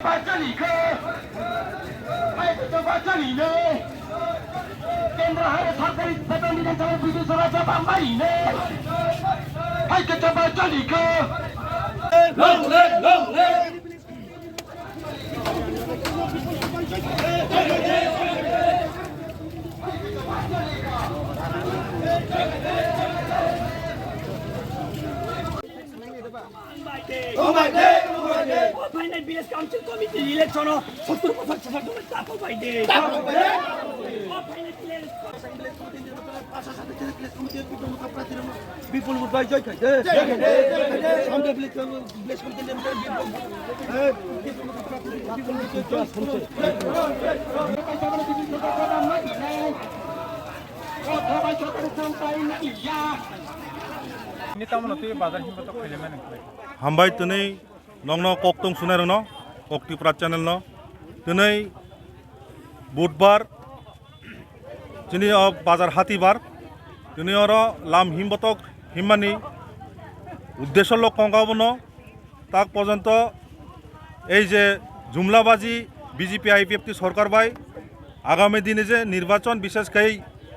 把这里可，还是就把这里呢？केंद्र है सरकारी सदन विधानसभा विधि सभा बांबाई ने hay que tomar chalico long leg final BS council committee election 70% সাধারণ তাপ বাইদে বিপুল ভাই জয় খাই আমরা ব্লেস করতে हामबाय दिनै नंनो कक्टं सुनाय न कक्टिप्रा चैनल न दिनै बुधबार दिनै बाजार हातिबार दिनै लाम हिमबतक हिमानी उद्देश्य लोक कंगाबन ताक पर्यन्त এই যে জুমলাবাজি বিজেপি আইপিএফটি সরকার বাই আগামী দিনে যে নির্বাচন বিশেষ করে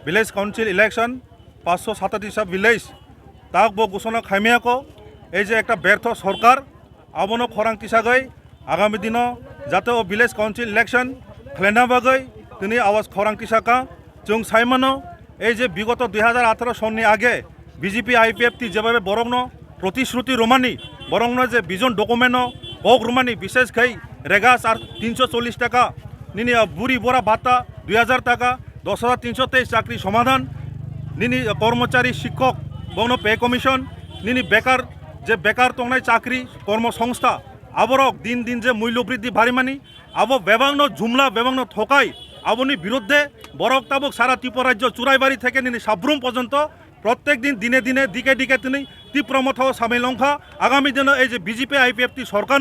ভিলেজ কাউন্সিল ইলেকশন 537 ভিলেজ তাক বো ঘোষণা খাইমিয়াকো এই যে একটা ব্যর্থ সরকার আবনো খরাং তিসাগৈ আগামী দিন যাতে ও ভিলেজ কাউন্সিল ইলেকশন খেলেনা বাগৈ তিনি আওয়াজ খরাং তিসাকা जों সাইমানো এই যে বিগত 2018 সননি আগে বিজেপি আইপিএফটি যেভাবে বরংন প্রতিশ্রুতি রোমানি বরংন যে বিজন ডকুমেন্ট কক রোমানি বিশেষ খাই রেগাস আর 340 টাকা নিনি বুড়ি বোরা ভাতা 2000 টাকা 10,323 চাকরি সমাধান নিনি কর্মচারী শিক্ষক বংন পে কমিশন নিনি বেকার যে বেকার তংনাই চাকরি কর্মসংস্থা আবরক দিন দিন যে মূল্য বৃদ্ধি ভারিমানি আবো বেবাংন ঝুমলা বেবাংন ঠকাই আবনি বিরুদ্ধে বরক তাবক সারা ত্রিপুরা রাজ্য চুরাইবাড়ি থেকে নিনি সাব্রুম পর্যন্ত প্রত্যেক দিন দিনে দিনে দিকে দিকে তিনি তীব্রমথ সামিলংখা আগামী দিনে এই যে বিজেপি আইপিএফটি সরকার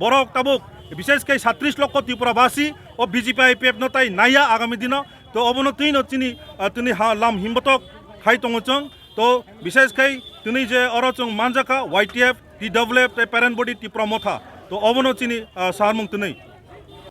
বরক তাবক বিশেষ করে 37 লক্ষ ত্রিপুরাবাসী ও বিজেপি আইপিএফ নতাই নাইয়া আগামী দিন তো অবনতি তিনি তিনি লাম হিমবতক খাই তংচং তো বিশেষ করে তিনি যে অরচং মানজাকা ওয়াইটিএফ টিডব্লিউএফ প্যারেন্ট বডি ত্রিপুরা মথা তো অবনতিনি সারমুং তিনি